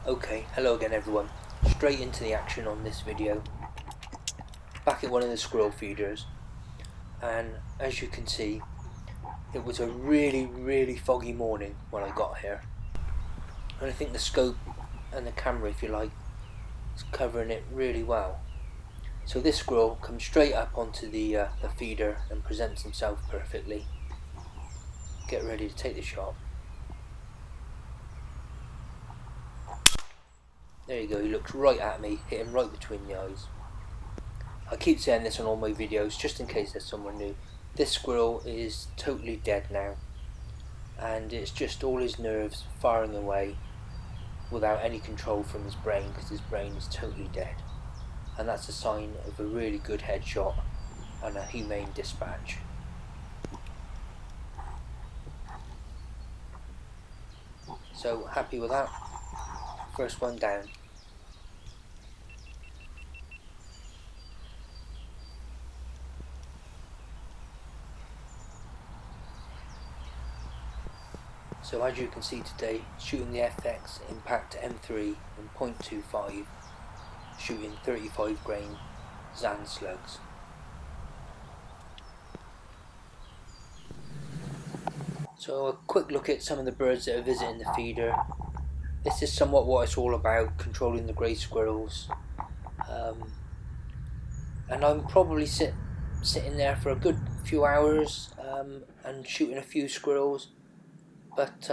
Okay, hello again everyone. Straight into the action on this video. Back at one of the squirrel feeders, and as you can see, it was a really foggy morning when I got here. And I think the scope and the camera, if you like, is covering it really well. So this squirrel comes straight up onto the feeder and presents himself perfectly. Get ready to take the shot. There you go, he looks right at me, hit him right between the eyes. I keep saying this on all my videos just in case there's someone new. This squirrel is totally dead now, and it's just all his nerves firing away without any control from his brain, because his brain is totally dead. And that's a sign of a really good headshot and a humane dispatch. So happy with that. First one down. So as you can see today, shooting the FX Impact M3 in .25, shooting 35 grain Zan slugs. So a quick look at some of the birds that are visiting the feeder. This is somewhat what it's all about, controlling the grey squirrels. And I'm probably sitting there for a good few hours and shooting a few squirrels. But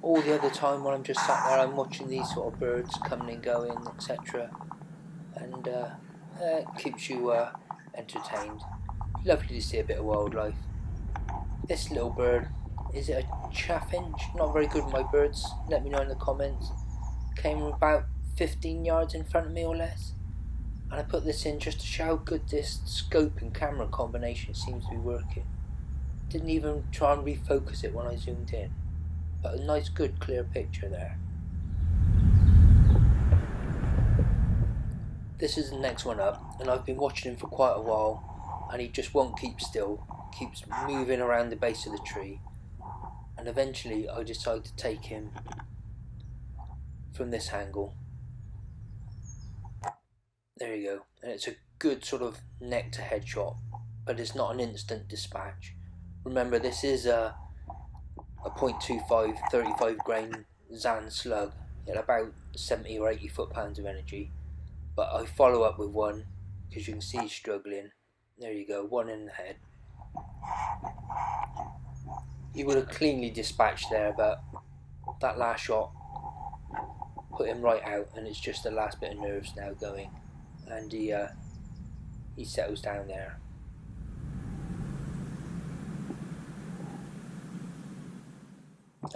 all the other time when I'm just sat there, I'm watching these sort of birds coming and going, etc. And it keeps you entertained. Lovely to see a bit of wildlife. This little bird, is it a chaffinch? Not very good with my birds, let me know in the comments. Came about 15 yards in front of me or less. And I put this in just to show how good this scope and camera combination seems to be working. Didn't even try and refocus it when I zoomed in. But a nice good clear picture there. This is the next one up, and I've been watching him for quite a while, and he just won't keep still, keeps moving around the base of the tree, and eventually I decide to take him from this angle. There you go, and it's a good sort of neck to head shot, but it's not an instant dispatch. Remember, this is a .25 35 grain Zan slug at about 70 or 80 foot-pounds of energy. But I follow up with one, because you can see he's struggling. There you go, one in the head. He would have cleanly dispatched there, but that last shot put him right out, and it's just the last bit of nerves now going. And he settles down there.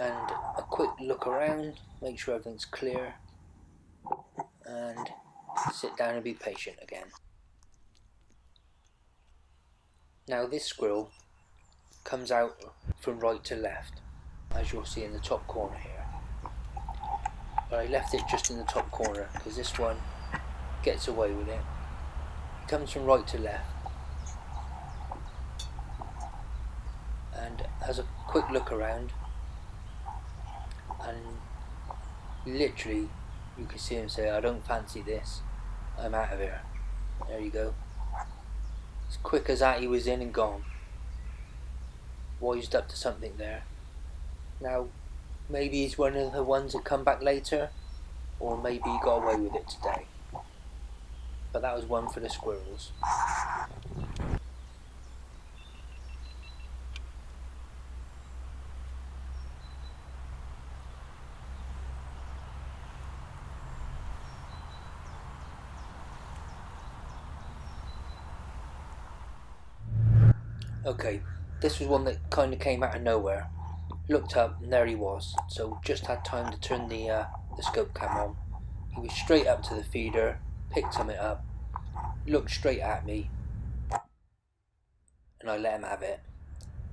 And a quick look around, make sure everything's clear, and sit down and be patient again. Now this squirrel comes out from right to left, as you'll see in the top corner here. But I left it just in the top corner because this one gets away with it. It comes from right to left and has a quick look around, and literally you can see him say, "I don't fancy this, I'm out of here." There you go. As quick as that, he was in and gone. Wised up to something there. Now maybe he's one of the ones that come back later, or maybe he got away with it today. But that was one for the squirrels. Okay, this was one that kind of came out of nowhere. Looked up and there he was, so just had time to turn the scope cam on. He was straight up to the feeder, picked something up, looked straight at me, and I let him have it.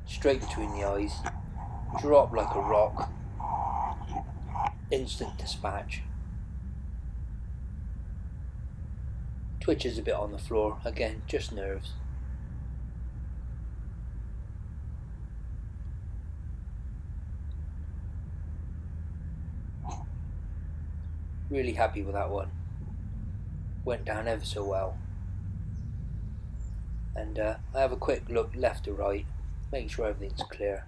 Straight between the eyes, dropped like a rock, instant dispatch. Twitches a bit on the floor, again, just nerves. Really happy with that one. Went down ever so well. And I have a quick look left to right, make sure everything's clear,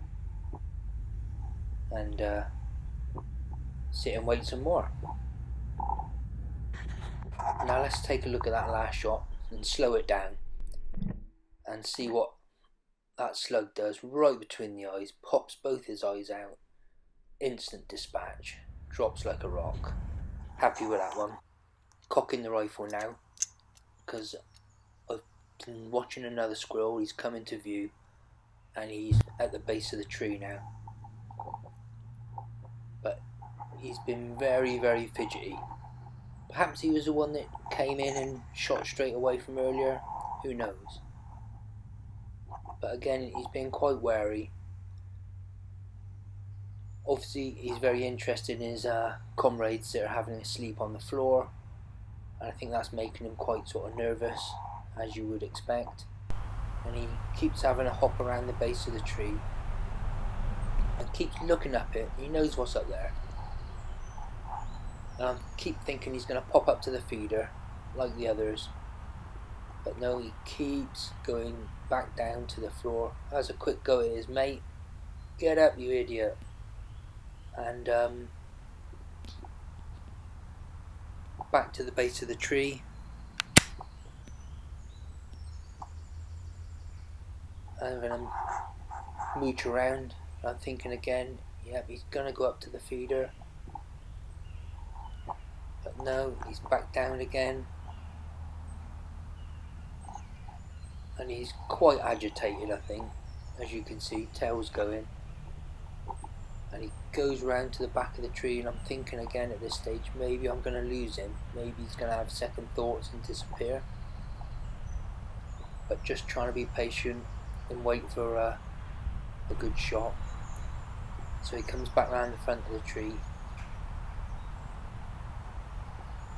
and sit and wait some more. Now let's take a look at that last shot and slow it down and see what that slug does right between the eyes. Pops both his eyes out, instant dispatch, drops like a rock. Happy with that one. Cocking the rifle now, because I've been watching another squirrel. He's come into view and he's at the base of the tree now, but he's been very, very fidgety. Perhaps he was the one that came in and shot straight away from earlier, who knows. But again, he's been quite wary. Obviously he's very interested in his comrades that are having a sleep on the floor, and I think that's making him quite sort of nervous, as you would expect. And he keeps having a hop around the base of the tree and keeps looking up it. He knows what's up there, and I keep thinking he's going to pop up to the feeder like the others, but no, he keeps going back down to the floor. Has a quick go at his mate. Get up, you idiot. And back to the base of the tree, having him mooch around. I'm thinking again, yep, he's gonna go up to the feeder, but no, he's back down again, and he's quite agitated, I think, as you can see, tail's going, and he goes round to the back of the tree, and I'm thinking again at this stage, maybe I'm gonna lose him, maybe he's gonna have second thoughts and disappear, but just trying to be patient and wait for a good shot. So he comes back round the front of the tree,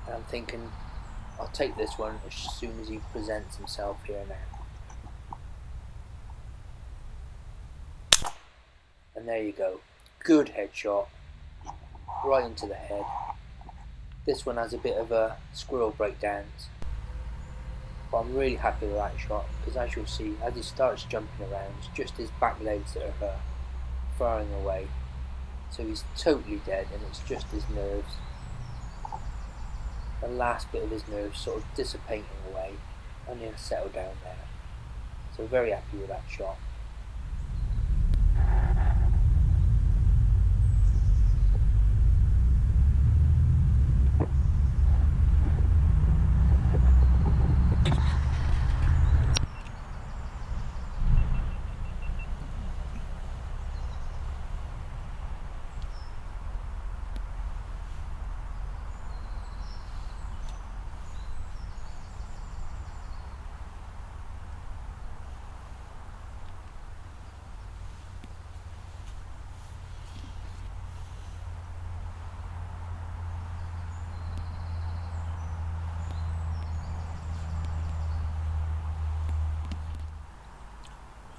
and I'm thinking I'll take this one as soon as he presents himself here now. And there you go, good headshot, right into the head. This one has a bit of a squirrel breakdowns, but I'm really happy with that shot, because as you'll see, as he starts jumping around, it's just his back legs that are firing away. So he's totally dead, and it's just his nerves, the last bit of his nerves sort of dissipating away, and he'll settle down there. So very happy with that shot.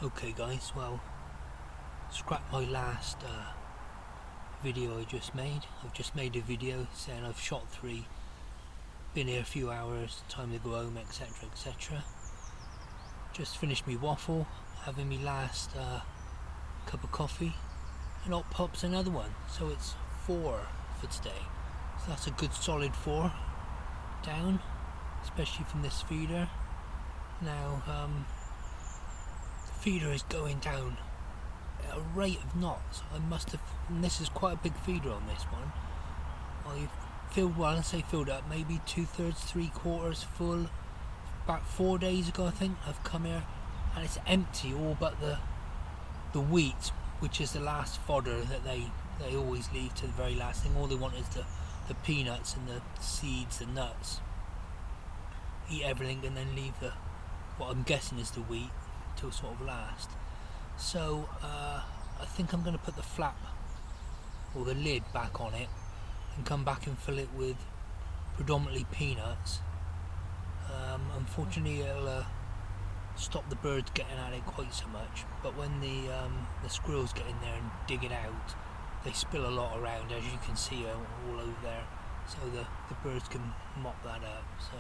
Okay guys, well, scrap my last video I just made. I've just made a video saying I've shot 3, been here a few hours, time to go home, etc, etc. Just finished me waffle, having me last cup of coffee, and up pops another one, so it's 4 for today. So that's a good solid 4 down, especially from this feeder. Now feeder is going down at a rate of knots. I must have, and this is quite a big feeder on this one. I filled, well, I say filled up, maybe 2/3, 3/4 full. About 4 days ago I think I've come here, and it's empty all but the wheat, which is the last fodder that they always leave to the very last thing. All they want is the peanuts and the seeds, the nuts. Eat everything and then leave what I'm guessing is the wheat till sort of last. So I think I'm going to put the flap or the lid back on it and come back and fill it with predominantly peanuts. Unfortunately it'll stop the birds getting at it quite so much, but when the squirrels get in there and dig it out, they spill a lot around, as you can see all over there. so the birds can mop that up. So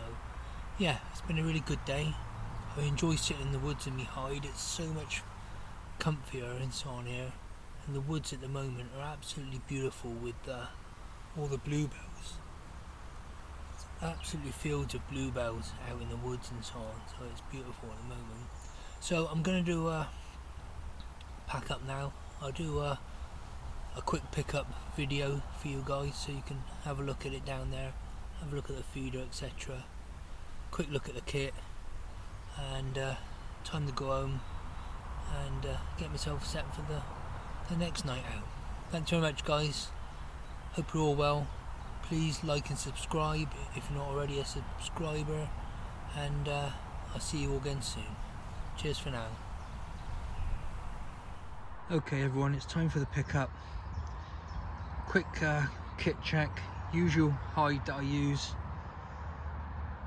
yeah, it's been a really good day. I enjoy sitting in the woods in my hide. It's so much comfier and so on here, and the woods at the moment are absolutely beautiful with all the bluebells. It's absolutely fields of bluebells out in the woods and so on, so it's beautiful at the moment. So I'm going to do a pack up now. I'll do a quick pickup video for you guys so you can have a look at it down there, have a look at the feeder, etc. Quick look at the kit, and time to go home and get myself set for the next night out. Thanks very much, guys. Hope you're all well. Please like and subscribe if you're not already a subscriber, and I'll see you all again soon. Cheers for now. Okay everyone, it's time for the pickup. Quick kit check. Usual hide that I use.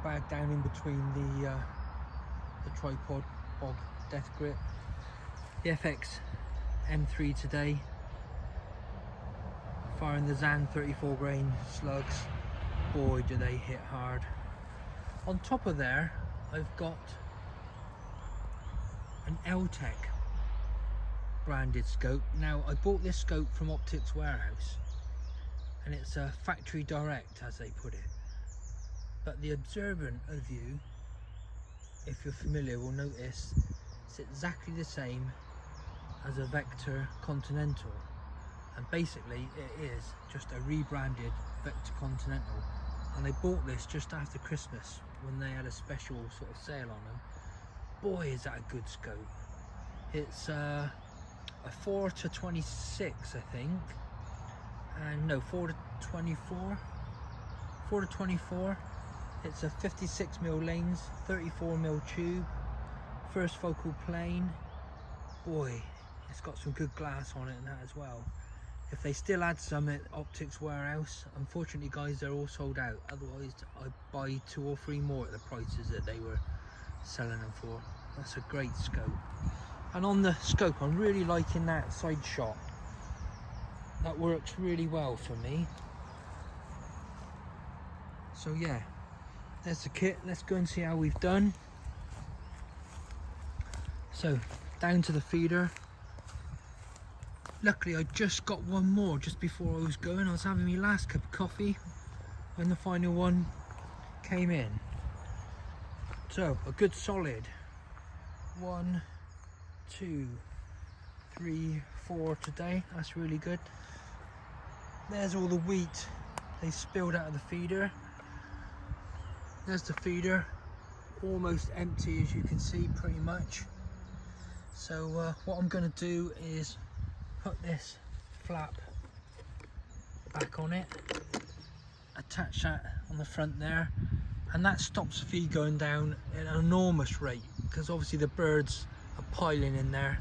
Bag down in between the tripod. Bog Deathgrip. The FX M3 today. Firing the Zan 34 grain slugs. Boy, do they hit hard. On top of there, I've got an Elltech branded scope. Now, I bought this scope from Optics Warehouse, and it's a factory direct, as they put it. But the observant of you, if you're familiar, will notice it's exactly the same as a Vector Continental, and basically it is just a rebranded Vector Continental. And I bought this just after Christmas when they had a special sort of sale on them. Boy, is that a good scope. It's a 4 to 26, I think, and no, 4 to 24. 4 to 24. It's a 56mm lens, 34mm tube, first focal plane. Boy, it's got some good glass on it and that as well. If they still had some at Optics Warehouse, unfortunately guys, they're all sold out. Otherwise I'd buy 2 or 3 more at the prices that they were selling them for. That's a great scope. And on the scope, I'm really liking that side shot. That works really well for me. So yeah, there's the kit. Let's go and see how we've done. So down to the feeder. Luckily I just got one more just before I was going. I was having my last cup of coffee when the final one came in. So a good solid 1, 2, 3, 4 today. That's really good. There's all the wheat they spilled out of the feeder. There's the feeder, almost empty as you can see, pretty much. So what I'm going to do is put this flap back on it, attach that on the front there, and that stops the feed going down at an enormous rate, because obviously the birds are piling in there.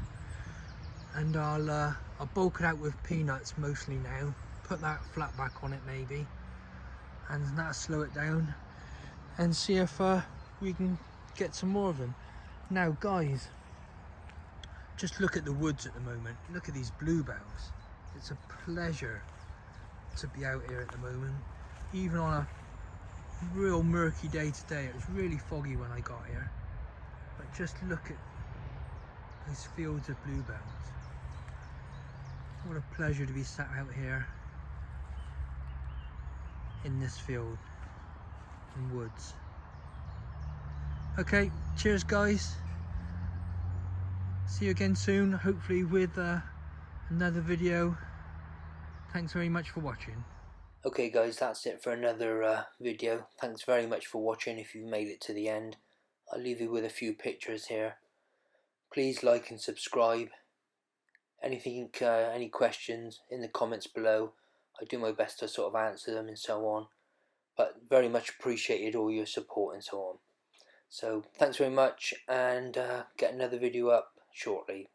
And I'll bulk it out with peanuts mostly now, put that flap back on it maybe, and that'll slow it down, and see if we can get some more of them. Now guys, just look at the woods at the moment. Look at these bluebells. It's a pleasure to be out here at the moment, even on a real murky day today. It was really foggy when I got here, but just look at these fields of bluebells. What a pleasure to be sat out here in this field and woods. Okay, cheers guys. See you again soon, hopefully with another video. Thanks very much for watching. Okay guys, that's it for another video. Thanks very much for watching if you've made it to the end. I'll leave you with a few pictures here. Please like and subscribe. Anything, any questions in the comments below. I do my best to sort of answer them and so on. But very much appreciated all your support and so on. So thanks very much, and get another video up shortly.